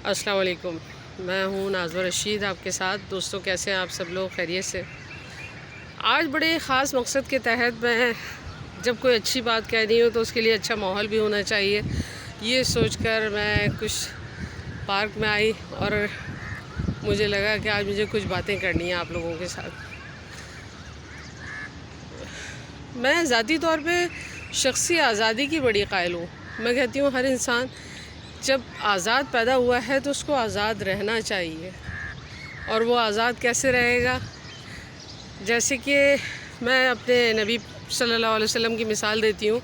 السلام علیکم، میں ہوں نازوہ رشید آپ کے ساتھ۔ دوستوں کیسے ہیں آپ سب لوگ؟ خیریت سے؟ آج بڑے خاص مقصد کے تحت میں جب کوئی اچھی بات کہنی ہو تو اس کے لیے اچھا ماحول بھی ہونا چاہیے، یہ سوچ کر میں کچھ پارک میں آئی اور مجھے لگا کہ آج مجھے کچھ باتیں کرنی ہیں آپ لوگوں کے ساتھ۔ میں ذاتی طور پہ شخصی آزادی کی بڑی قائل ہوں۔ میں کہتی ہوں ہر انسان جب آزاد پیدا ہوا ہے تو اس کو آزاد رہنا چاہیے، اور وہ آزاد کیسے رہے گا؟ جیسے کہ میں اپنے نبی صلی اللہ علیہ وسلم کی مثال دیتی ہوں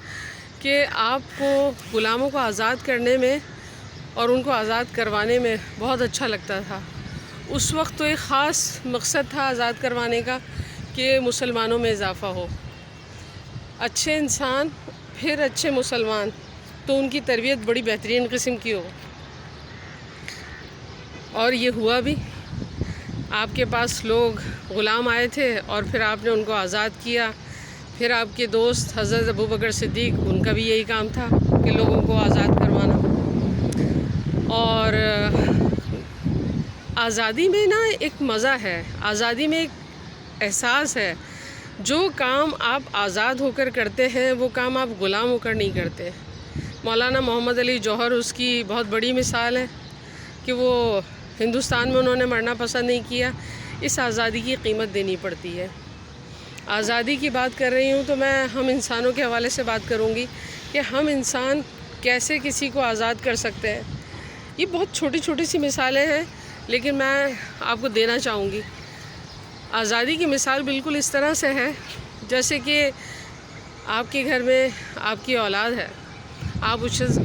کہ آپ کو غلاموں کو آزاد کرنے میں اور ان کو آزاد کروانے میں بہت اچھا لگتا تھا۔ اس وقت تو ایک خاص مقصد تھا آزاد کروانے کا کہ مسلمانوں میں اضافہ ہو، اچھے انسان پھر اچھے مسلمان، تو ان کی تربیت بڑی بہترین قسم کی ہو، اور یہ ہوا بھی۔ آپ کے پاس لوگ غلام آئے تھے اور پھر آپ نے ان کو آزاد کیا۔ پھر آپ کے دوست حضرت ابوبکر صدیق، ان کا بھی یہی کام تھا کہ لوگوں کو آزاد کروانا۔ اور آزادی میں نا ایک مزہ ہے، آزادی میں ایک احساس ہے۔ جو کام آپ آزاد ہو کر کرتے ہیں وہ کام آپ غلام ہو کر نہیں کرتے۔ مولانا محمد علی جوہر اس کی بہت بڑی مثال ہے کہ وہ ہندوستان میں انہوں نے مرنا پسند نہیں کیا۔ اس آزادی کی قیمت دینی پڑتی ہے۔ آزادی کی بات کر رہی ہوں تو میں ہم انسانوں کے حوالے سے بات کروں گی کہ ہم انسان کیسے کسی کو آزاد کر سکتے ہیں۔ یہ بہت چھوٹی چھوٹی سی مثالیں ہیں لیکن میں آپ کو دینا چاہوں گی۔ آزادی کی مثال بالکل اس طرح سے ہے جیسے کہ آپ کے گھر میں آپ کی اولاد ہے، آپ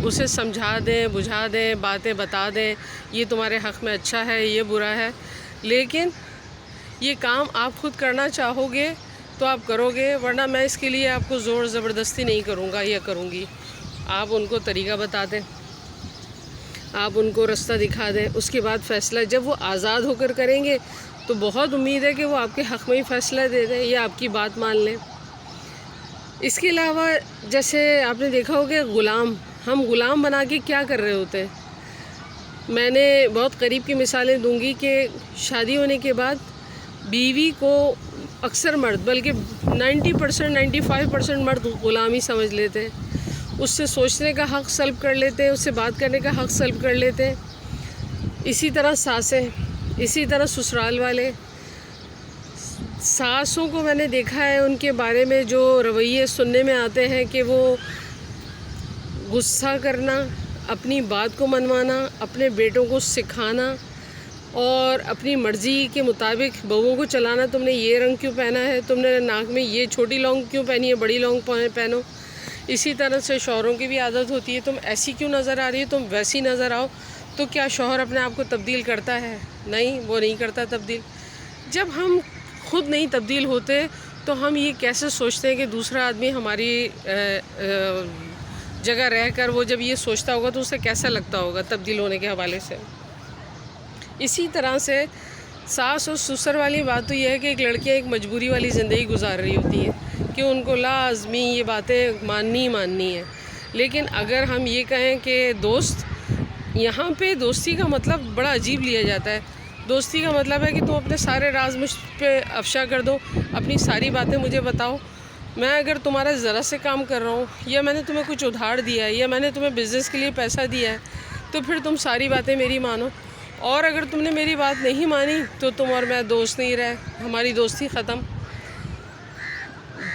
اسے سمجھا دیں، بجھا دیں، باتیں بتا دیں، یہ تمہارے حق میں اچھا ہے، یہ برا ہے، لیکن یہ کام آپ خود کرنا چاہو گے تو آپ کرو گے، ورنہ میں اس کے لیے آپ کو زور زبردستی نہیں کروں گا یا کروں گی۔ آپ ان کو طریقہ بتا دیں، آپ ان کو رستہ دکھا دیں، اس کے بعد فیصلہ جب وہ آزاد ہو کر کریں گے تو بہت امید ہے کہ وہ آپ کے حق میں ہی فیصلہ دے دیں یا آپ کی بات مان لیں۔ اس کے علاوہ جیسے آپ نے دیکھا ہوگا ہم غلام بنا کے کیا کر رہے ہوتے ہیں۔ میں نے بہت قریب کی مثالیں دوں گی کہ شادی ہونے کے بعد بیوی کو اکثر مرد، بلکہ 90%، 95% مرد غلامی سمجھ لیتے ہیں۔ اس سے سوچنے کا حق سلب کر لیتے ہیں، اس سے بات کرنے کا حق سلب کر لیتے ہیں۔ اسی طرح ساسیں، اسی طرح سسرال والے۔ ساسوں کو میں نے دیکھا ہے ان کے بارے میں جو رویے سننے میں آتے ہیں کہ وہ غصہ کرنا، اپنی بات کو منوانا، اپنے بیٹوں کو سکھانا اور اپنی مرضی کے مطابق بہوؤں کو چلانا۔ تم نے یہ رنگ کیوں پہنا ہے، تم نے ناک میں یہ چھوٹی لونگ کیوں پہنی ہے، بڑی لونگ پہنو۔ اسی طرح سے شوہروں کی بھی عادت ہوتی ہے، تم ایسی کیوں نظر آ رہی ہے، تم ویسی نظر آؤ۔ تو کیا شوہر اپنے آپ کو تبدیل کرتا ہے؟ نہیں، وہ نہیں کرتا تبدیل۔ جب ہم خود نہیں تبدیل ہوتے تو ہم یہ کیسے سوچتے ہیں کہ دوسرا آدمی ہماری جگہ رہ کر وہ جب یہ سوچتا ہوگا تو اسے کیسا لگتا ہوگا تبدیل ہونے کے حوالے سے۔ اسی طرح سے ساس اور سسر والی بات تو یہ ہے کہ ایک لڑکیاں ایک مجبوری والی زندگی گزار رہی ہوتی ہیں کہ ان کو لازمی یہ باتیں ماننی ہے۔ لیکن اگر ہم یہ کہیں کہ دوست، یہاں پہ دوستی کا مطلب بڑا عجیب لیا جاتا ہے۔ دوستی کا مطلب ہے کہ تم اپنے سارے راز مجھ پہ افشا کر دو، اپنی ساری باتیں مجھے بتاؤ۔ میں اگر تمہارا ذرا سے کام کر رہا ہوں یا میں نے تمہیں کچھ ادھار دیا ہے یا میں نے تمہیں بزنس کے لیے پیسہ دیا ہے تو پھر تم ساری باتیں میری مانو، اور اگر تم نے میری بات نہیں مانی تو تم اور میں دوست نہیں رہے، ہماری دوستی ختم۔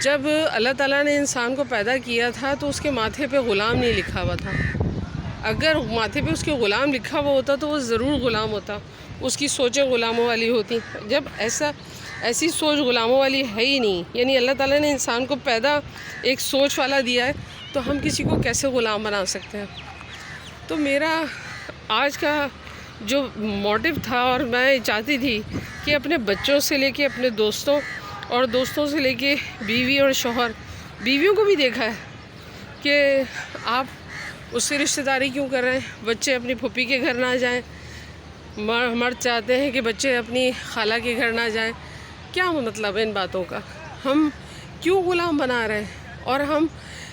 جب اللہ تعالیٰ نے انسان کو پیدا کیا تھا تو اس کے ماتھے پہ غلام نہیں لکھا ہوا تھا۔ اگر ماتھے پہ اس کے غلام لکھا ہوا ہوتا تو وہ ضرور غلام ہوتا، اس کی سوچیں غلاموں والی ہوتی۔ جب ایسی سوچ غلاموں والی ہے ہی نہیں، یعنی اللہ تعالیٰ نے انسان کو پیدا ایک سوچ والا دیا ہے، تو ہم کسی کو کیسے غلام بنا سکتے ہیں؟ تو میرا آج کا جو موٹیو تھا، اور میں چاہتی تھی کہ اپنے بچوں سے لے کے اپنے دوستوں اور دوستوں سے لے کے بیوی اور شوہر، بیویوں کو بھی دیکھا ہے کہ آپ اس سے رشتہ داری کیوں کر رہے ہیں، بچے اپنی پھوپھی کے گھر نہ جائیں، مرد چاہتے ہیں کہ بچے اپنی خالہ کے گھر نہ جائیں۔ کیا مطلب ہے ان باتوں کا؟ ہم کیوں غلام بنا رہے ہیں؟ اور ہم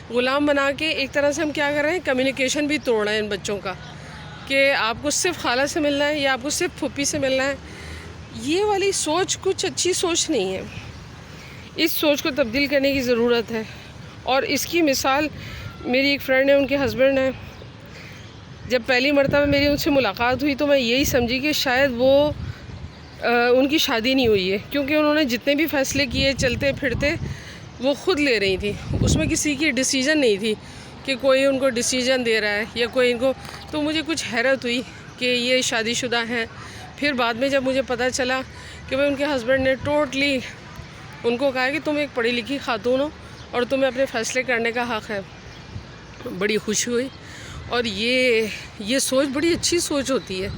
غلام بنا کے ایک طرح سے ہم کیا کر رہے ہیں، کمیونیکیشن بھی توڑ رہے ہیں ان بچوں کا۔ کہ آپ کو صرف خالہ سے ملنا ہے یا آپ کو صرف پھوپھی سے ملنا ہے. یہ والی سوچ کچھ اچھی سوچ نہیں ہے. اس سوچ کو تبدیل کرنے کی ضرورت ہے. اور اس کی مثال میری ایک فرینڈ ہے، ان کے ہسبینڈ ہیں. جب پہلی مرتبہ میری ان سے ملاقات ہوئی تو میں یہی سمجھی کہ شاید وہ ان کی شادی نہیں ہوئی ہے، کیونکہ انہوں نے جتنے بھی فیصلے کیے چلتے پھرتے وہ خود لے رہی تھی. اس میں کسی کی ڈیسیژن نہیں تھی کہ کوئی ان کو ڈیسیژن دے رہا ہے یا کوئی ان کو. تو مجھے کچھ حیرت ہوئی کہ یہ شادی شدہ ہیں. پھر بعد میں جب مجھے پتہ چلا کہ ان کے ہسبینڈ نے ٹوٹلی ان کو کہا کہ تم ایک پڑھی لکھی خاتون ہو اور تمہیں اپنے فیصلے کرنے کا حق ہے، بڑی خوشی ہوئی. اور یہ سوچ بڑی اچھی سوچ ہوتی ہے.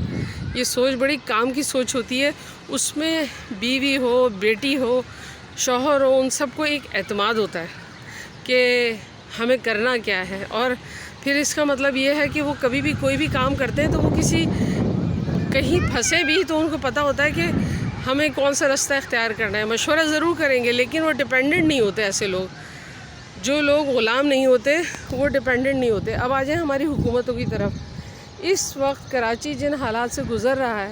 یہ سوچ بڑی کام کی سوچ ہوتی ہے. اس میں بیوی ہو، بیٹی ہو، شوہر ہو، ان سب کو ایک اعتماد ہوتا ہے کہ ہمیں کرنا کیا ہے. اور پھر اس کا مطلب یہ ہے کہ وہ کبھی بھی کوئی بھی کام کرتے ہیں تو وہ کہیں پھنسے بھی تو ان کو پتہ ہوتا ہے کہ ہمیں کون سا راستہ اختیار کرنا ہے. مشورہ ضرور کریں گے لیکن وہ ڈپینڈنٹ نہیں ہوتے. ایسے لوگ، جو لوگ غلام نہیں ہوتے وہ ڈپینڈنٹ نہیں ہوتے. اب آ جائیں ہماری حکومتوں کی طرف. اس وقت کراچی جن حالات سے گزر رہا ہے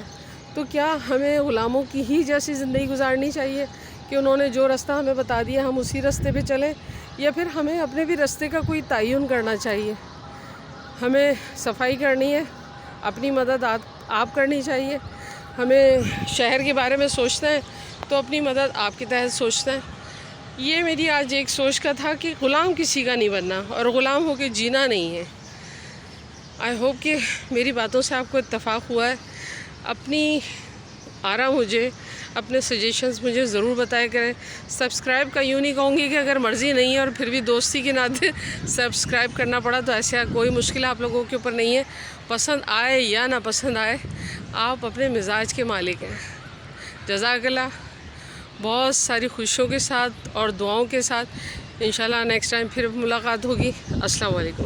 تو کیا ہمیں غلاموں کی ہی جیسی زندگی گزارنی چاہیے کہ انہوں نے جو راستہ ہمیں بتا دیا ہم اسی راستے پہ چلیں، یا پھر ہمیں اپنے بھی راستے کا کوئی تعین کرنا چاہیے؟ ہمیں صفائی کرنی ہے، اپنی مدد آپ کرنی چاہیے. ہمیں شہر کے بارے میں سوچنا ہے تو اپنی مدد آپ کے تحت سوچنا ہے. یہ میری آج ایک سوچ کا تھا کہ غلام کسی کا نہیں بننا اور غلام ہو کے جینا نہیں ہے. آئی ہوپ کہ میری باتوں سے آپ کو اتفاق ہوا ہے. اپنی آرا مجھے، اپنے سجیشنز مجھے ضرور بتایا کریں. سبسکرائب کا یوں نہیں کہوں گی کہ اگر مرضی نہیں ہے اور پھر بھی دوستی کے ناطے سبسکرائب کرنا پڑا تو ایسا کوئی مشکل آپ لوگوں کے اوپر نہیں ہے. پسند آئے یا نہ پسند آئے، آپ اپنے مزاج کے مالک ہیں. جزاک اللہ. بہت ساری خوشیوں کے ساتھ اور دعاؤں کے ساتھ انشاءاللہ نیکسٹ ٹائم پھر ملاقات ہوگی. السلام علیکم.